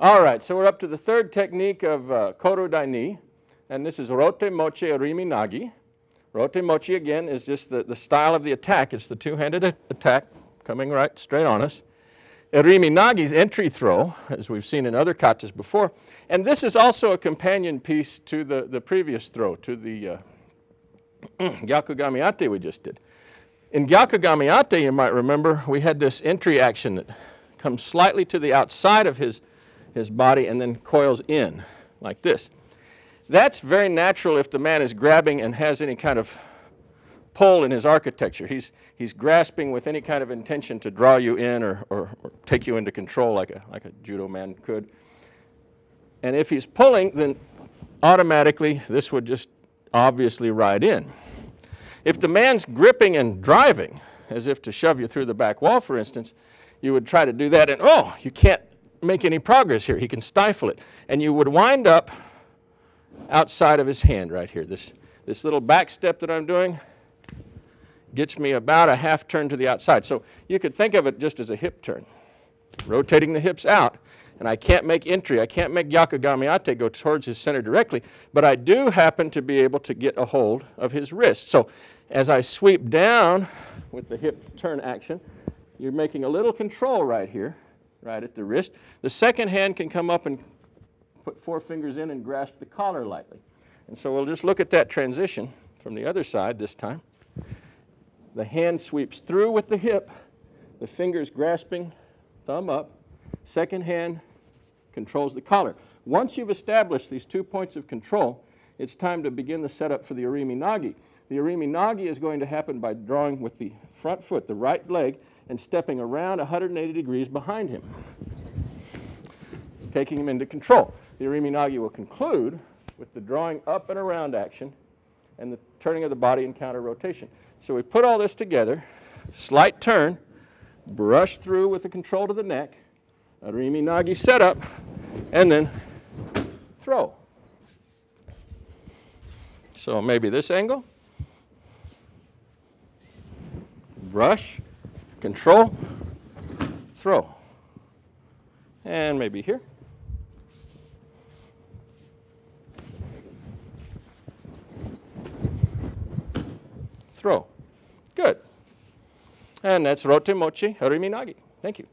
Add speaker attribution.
Speaker 1: All right, so we're up to the third technique of Koryu Dai, and this is Ryote Mochi Irimi Nage. Ryote Mochi, again, is just the style of the attack. It's the two-handed attack coming right straight on us. Irimi Nage's entry throw, as we've seen in other katas before, and this is also a companion piece to the previous throw, to the Gyakugami Ate we just did. In Gyakugami Ate, you might remember, we had this entry action that comes slightly to the outside of his body and then coils in like this. That's very natural if the man is grabbing and has any kind of pull in his architecture. He's grasping with any kind of intention to draw you in or take you into control like a judo man could. And if he's pulling, then automatically this would just obviously ride in. If the man's gripping and driving, as if to shove you through the back wall, for instance, you would try to do that and, oh, you can't make any progress here. He can stifle it. And you would wind up outside of his hand right here. This little back step that I'm doing gets me about a half turn to the outside. So you could think of it just as a hip turn, rotating the hips out. And I can't make entry. I can't make Gyakugami Ate go towards his center directly, but I do happen to be able to get a hold of his wrist. So as I sweep down with the hip turn action, you're making a little control right here, right at the wrist. The second hand can come up and put 4 fingers in and grasp the collar lightly. And so we'll just look at that transition from the other side this time. The hand sweeps through with the hip, the fingers grasping, thumb up. Second hand controls the collar. Once you've established these 2 points of control, it's time to begin the setup for the Irimi Nage. The Irimi Nage is going to happen by drawing with the front foot, the right leg, and stepping around 180 degrees behind him, taking him into control. The Irimi Nage will conclude with the drawing up and around action and the turning of the body and counter rotation. So we put all this together, slight turn, brush through with the control to the neck, Irimi Nage setup, and then throw. So maybe this angle, brush, control, throw. And maybe here. Throw. Good. And that's Ryote Mochi Irimi Nage. Thank you.